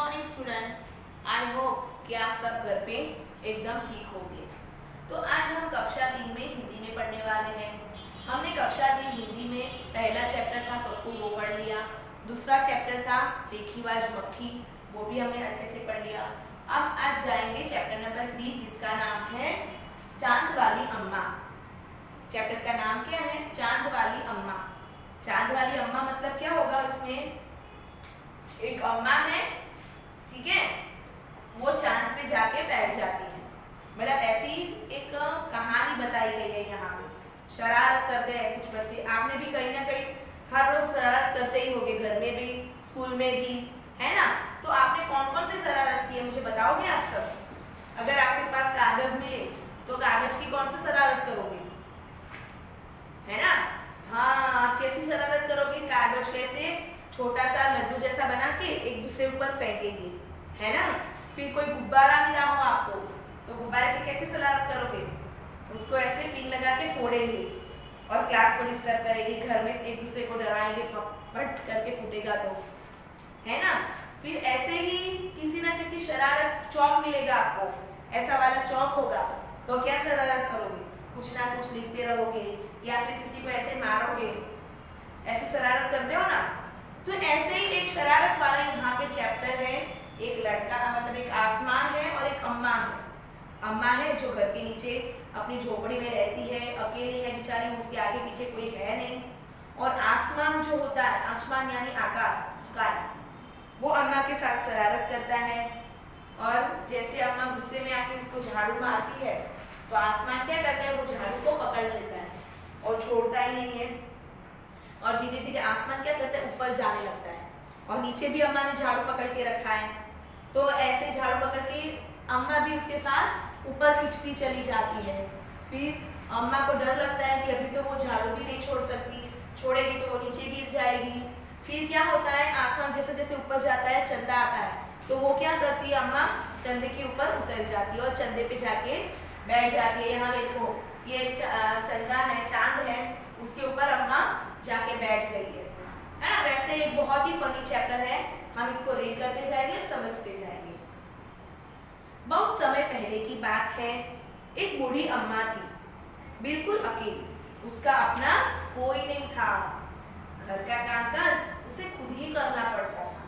Morning students, I hope कि आप सब घर पे एकदम ठीक होंगे। तो आज हम कक्षा 3 में हिंदी में पढ़ने वाले हैं। हमने कक्षा 3 हिंदी में पहला चैप्टर था कक्कू, वो पढ़ लिया। दूसरा चैप्टर था सेखीबाज मक्खी, वो भी हमने अच्छे से पढ़ लिया। अब आज जाएंगे चैप्टर नंबर 3 जिसका नाम है चांद वाली अम्मा। चैप्टर का नाम क्या है? चांद वाली अम्मा। चांद वाली अम्मा मतलब क्या होगा? इसमें एक अम्मा है, ठीक है, वो चांद पे जाके बैठ जाती है। मतलब ऐसी एक कहानी बताई गई है। यहाँ पे शरारत करते हैं कुछ बच्चे। आपने भी कहीं ना कहीं हर रोज शरारत करते ही होंगे, घर में भी, स्कूल में भी, है ना? तो आपने कौन कौन सी शरारत की है मुझे बताओगे आप सब? अगर आपके पास कागज मिले तो कागज की कौन सी शरारत करोगे? है ना? हाँ, आप कैसी शरारत करोगे? कागज कैसे छोटा सा लड्डू जैसा बना के एक दूसरे ऊपर फेंकेंगे, है ना? फिर कोई गुब्बारा मिला हो आपको तो गुब्बारे की कैसे शरारत करोगे? उसको ऐसे पिन लगा के फोड़ेंगे और क्लास को डिस्टर्ब करेंगे, घर में एक दूसरे को डराएंगे, पट करके फूटेगा तो, है ना? फिर ऐसे ही किसी ना किसी शरारत, चौक मिलेगा आपको, ऐसा वाला चौक होगा तो क्या शरारत करोगे? कुछ ना कुछ लिखते रहोगे या फिर किसी को ऐसे मारोगे, ऐसी शरारत करते हो ना? तो ऐसे ही एक शरारत वाला यहाँ पे चैप्टर है। एक लड़का, मतलब एक आसमान है और एक अम्मा है। अम्मा है जो घर के नीचे अपनी झोपड़ी में रहती है, अकेली है बेचारी, उसके आगे पीछे कोई है नहीं। और आसमान जो होता है, आसमान यानी आकाश, स्काई, वो अम्मा के साथ शरारत करता है। और जैसे अम्मा गुस्से में आके उसको झाड़ू मारती है तो आसमान क्या करता है? वो झाड़ू को पकड़ लेता है और छोड़ता ही नहीं है। और धीरे धीरे आसमान क्या करता है? ऊपर जाने लगता है। और नीचे भी अम्मा ने झाड़ू पकड़ के रखा है, तो ऐसे झाड़ू पकड़ के अम्मा भी उसके साथ ऊपर खींचती चली जाती है। फिर अम्मा को डर लगता है कि अभी तो वो झाड़ू भी नहीं छोड़ सकती, छोड़ेगी तो वो नीचे गिर जाएगी। फिर क्या होता है? आसमान जैसे जैसे ऊपर जाता है, चंदा आता है, तो वो क्या करती है? अम्मा चंदे के ऊपर उतर जाती है और चंदे पे जाके बैठ जाती है। यहाँ देखो, ये चंदा है, चांद है, उसके ऊपर अम्मा जाके बैठ गई है ना? वैसे एक बहुत ही फनी चैप्टर है, हम इसको रीड करते जाएंगे, समझते जाएंगे। बहुत समय पहले की बात है, एक बूढ़ी अम्मा थी, बिल्कुल अकेली। उसका अपना कोई नहीं था। घर का कामकाज उसे खुद ही करना पड़ता था।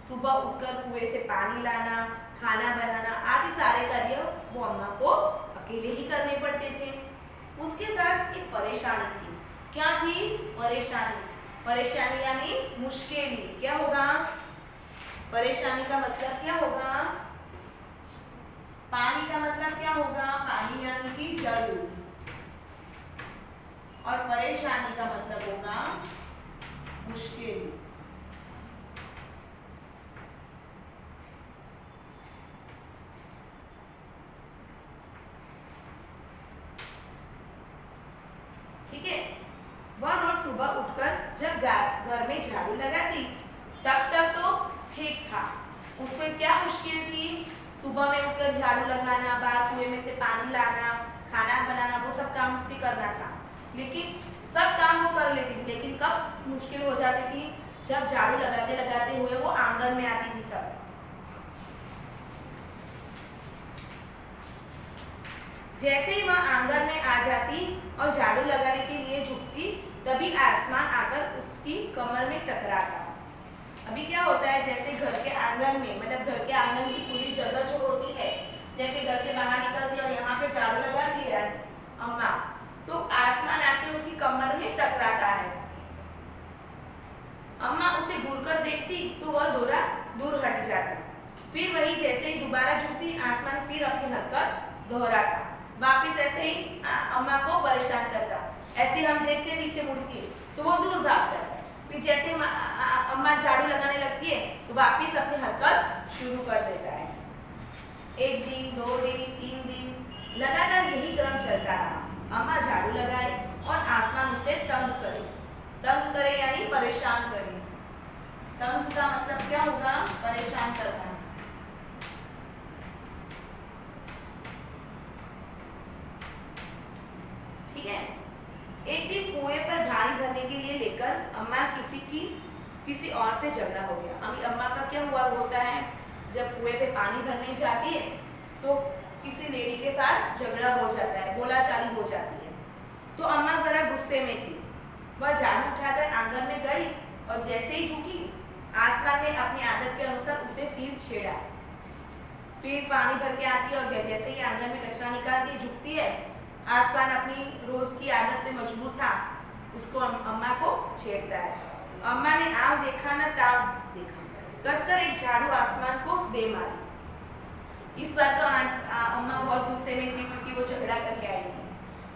सुबह उठकर कुएं से पानी लाना, खाना बनाना आदि सारे कार्य वो अम्मा को अकेले ही करने पड़ते थे। उसके साथ एक परेशानी थी। क्या थी? परेशानी। परेशानी यानी मुश्किल। क्या होगा? परेशानी का मतलब क्या होगा? पानी का मतलब क्या होगा? पानी यानी कि जल। और परेशानी का मतलब होगा मुश्किल। ठीक है? वह रोज सुबह उठकर जब घर में झाड़ू लगाती तब तक तो ठीक था। उसको क्या मुश्किल थी? सुबह में उठकर झाड़ू लगाना, बाहर कुएं में से पानी लाना, खाना बनाना, वो सब काम उसकी करना था। लेकिन सब काम वो कर लेती थी, लेकिन कब मुश्किल हो जाती थी? जब झाड़ू लगाते लगाते हुए वो आंगन में आती थी तब। जैसे ही वह आंगन में आ जाती और झाड़ू लगाने के लिए झुकती, तभी आसमान आकर उसकी कमर में टकराता। अभी क्या होता है? जैसे घर के आंगन में, मतलब घर के आंगन की पूरी जगह जो होती है, जैसे घर के बाहर निकलती और यहाँ पे झाड़ू लगाती है अम्मा, तो आसमान आके उसकी कमर में टकराता है। अम्मा उसे घूर कर देखती तो वह थोड़ा दूर हट जाता। फिर वही जैसे ही दोबारा झुकती, आसमान फिर अपनी हरकत दोहराता, वापिस ऐसे ही अम्मा को परेशान करता। ऐसे हम देखते नीचे मुड़ती तो वो दूर भाग जाता है। फिर जैसे अम्मा झाड़ू लगाने लगती है तो वापिस अपनी हरकत शुरू कर देता है। एक दिन, 2 दिन, 3 दिन लगातार यही क्रम चलता रहा। अम्मा झाड़ू लगाए और आसमान उसे तंग करे। तंग करे यानी परेशान करे। तंग का मतलब क्या होगा? परेशान करना। ठीक है? एक दिन कुएं पर पानी भरने के लिए लेकर अम्मा किसी और से झगड़ा हो गया। अभी अम्मा का क्या हुआ होता है? जब कुएं पे पानी भरने जाती है तो किसी लेडी के साथ झगड़ा हो जाता है, बोलाचाली हो जाती है। तो अम्मा जरा गुस्से में थी। वह झाड़ू उठाकर आंगन में गई और जैसे ही झुकी, आसमान ने अपनी आदत के अनुसार उसे फिर छेड़ा। फिर पानी भर के आती है और जैसे ही आंगन में कचरा निकाल के झुकती है, आसमान अपनी रोज की आदत से मजबूर था, उसको अम्मा को छेड़ता है। अम्मा ने आव देखा न ताव देखा, कसकर एक झाड़ू आसमान को दे मारी। इस बार तो अम्मा बहुत गुस्से में थी क्योंकि वो झगड़ा करके आई थी।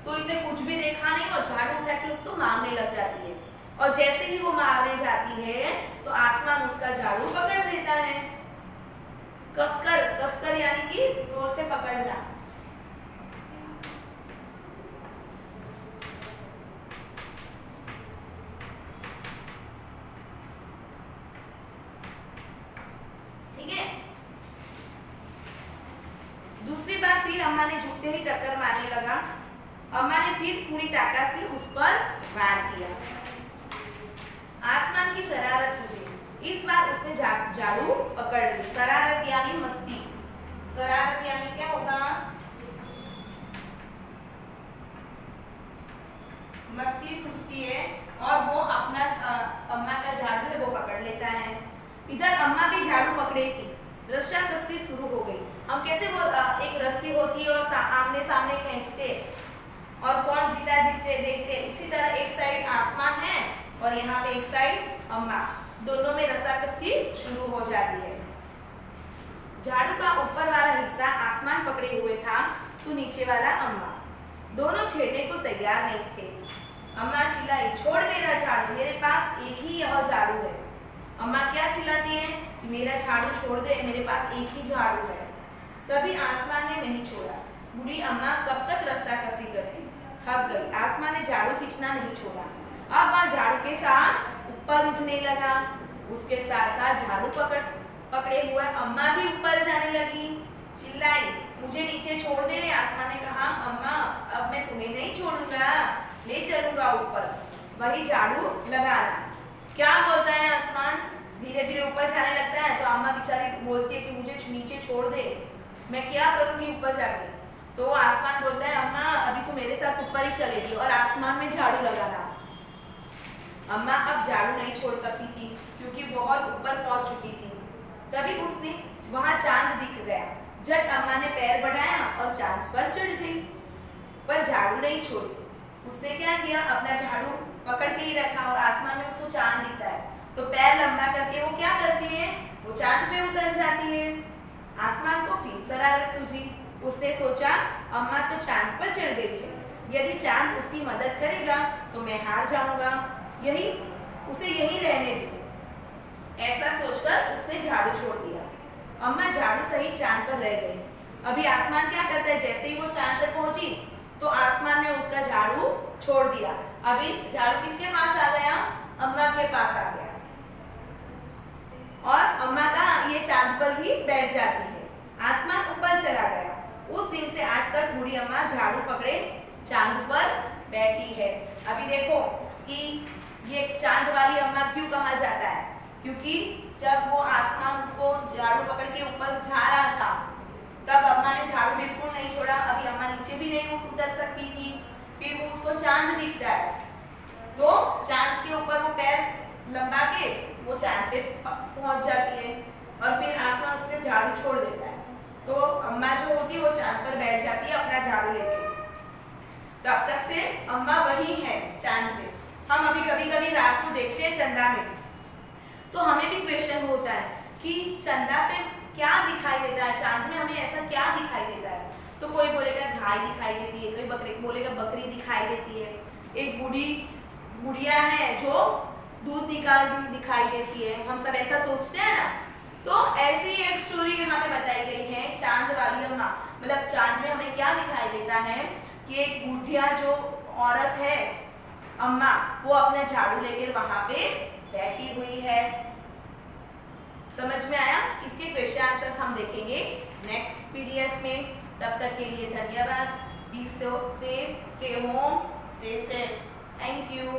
तो इसने कुछ भी देखा नहीं और झाड़ू उठा के उसको मारने लग जाती है। और जैसे ही वो मारने जाती है तो आसमान उसका झाड़ू पकड़ लेता है। कसकर, कसकर यानी कि जोर से पकड़ना। ठीक है। दूसरी बार फिर अम्मा ने झुकते ही टक्कर मारने लगा। अम्मा ने फिर पूरी ताकत से उस पर वार किया। आसमान की शरारत सूझी। इस बार उसने झाड़ू पकड़ ली। शरारत यानी मस्ती। शरारत यानी क्या होगा? मस्ती सूझती है और वो अपना अम्मा का झाड़ू है वो पकड़ लेता है। इधर अम्मा भी झाड़ू पकड़े थी। रस्साकसी शुरू हो गई। हम कैसे वो एक रस्सी होती है और आमने सामने खींचते और कौन जीता जीतते देखते, इसी तरह एक साइड आसमान है और यहाँ पे एक साइड अम्मा, दोनों में रस्साकसी शुरू हो जाती है। झाड़ू का ऊपर वाला हिस्सा आसमान पकड़े हुए था तो नीचे वाला अम्मा। दोनों छेड़ने को तैयार नहीं थे। अम्मा चिल्लाई, छोड़ मेरा झाड़ू, मेरे पास एक ही यह झाड़ू है। अम्मा क्या चिल्लाती है? मेरा झाड़ू छोड़ दे, मेरे पास एक ही झाड़ू है। तभी आसमान ने नहीं छोड़ा। बूढ़ी अम्मा कब तक रस्साकसी करती, थक गई। आसमान ने झाड़ू खींचना नहीं छोड़ा। अब वह झाड़ू के साथ ऊपर उठने लगा। उसके साथ साथ झाड़ू पकड़े हुए अम्मा भी ऊपर जाने लगी। चिल्लाई, मुझे नीचे छोड़ दे। आसमान ने कहा, अम्मा अब मैं तुम्हें नहीं छोड़ूंगा, ले चलूंगा ऊपर। वही झाड़ू लगाना। क्या बोलता है आसमान? धीरे धीरे ऊपर जाने लगता है तो अम्मा बेचारी बोलती है कि मुझे नीचे छोड़ दे, मैं क्या करूंगी ऊपर जाके। तो आसमान बोलता है, अम्मा अभी तो मेरे साथ ऊपर ही चलेगी और आसमान में झाड़ू लगाना। अम्मा अब झाड़ू नहीं छोड़ सकती थी क्योंकि बहुत ऊपर पहुंच चुकी थी। तभी उसने वहां चांद दिख गया। झट अम्मा ने पैर बढ़ाया और चांद पर चढ़ गई, पर झाड़ू नहीं छोड़ी। उसने क्या किया, अपना झाड़ू पकड़ के ही रखा और आसमान में उसको चांद दिखता है तो पैर लंबा करके वो क्या करती है, वो चांद पे उतर जाती है। आसमान को फिर शरारत सूझी। उसने सोचा, अम्मा तो चांद पर चढ़ गई है, यदि चांद उसकी मदद करेगा तो मैं हार जाऊंगा, उसे यही रहने दो। ऐसा सोचकर उसने झाड़ू छोड़ दिया। अम्मा झाड़ू सहित चांद पर रह गई। अभी आसमान क्या करता है, जैसे ही वो चांद तक पहुंची तो आसमान ने उसका झाड़ू छोड़ दिया। अभी झाड़ू किसके पास आ गया? अम्मा के पास आ गया और अम्मा का ये चांद पर ही बैठ जाती है। आसमान ऊपर चला गया। उस दिन से आज तक बूढ़ी अम्मा झाड़ू पकड़े चांद पर बैठी है। अभी देखो कि ये चांद वाली अम्मा क्यों कहा जाता है, क्योंकि जब वो आसमान उसको झाड़ू पकड़ के ऊपर जा रहा था तब अम्मा ने झाड़ू बिल्कुल नहीं छोड़ा। अभी अम्मा नीचे भी नहीं उतर सकती थी। फिर वो उसको चांद दिखता है तो चांद के ऊपर वो पैर लंबा के वो चांद पे पहुंच जाती है और फिर आसमान उसके झाड़ू छोड़ देता है। तो अम्मा जो होती है वो चांद पर बैठ जाती है अपना झाड़ू लेके। तब तक से अम्मा वही है चांद पे। हम अभी कभी कभी रात को देखते हैं चंदा में, तो हमें भी क्वेश्चन होता है कि चंदा पे क्या दिखाई देता है, चांद में हमें ऐसा क्या दिखाई देता है। तो कोई बोलेगा गाय दिखाई देती है, कोई बोलेगा बकरी दिखाई देती है, एक बुढ़िया है जो दूध दिखाई देती है। हम सब ऐसा सोचते हैं ना। तो ऐसी एक स्टोरी यहाँ पे बताई गई है चांद वाली अम्मा। मतलब चांद में हमें क्या दिखाई देता है कि एक बुढ़िया जो औरत है अम्मा, वो अपना झाड़ू लेकर वहां पे बैठी हुई है। समझ में आया? इसके क्वेश्चन आंसर्स हम देखेंगे नेक्स्ट पीडीएफ में। तब तक के लिए धन्यवाद। Be safe, stay home, stay safe. Thank you.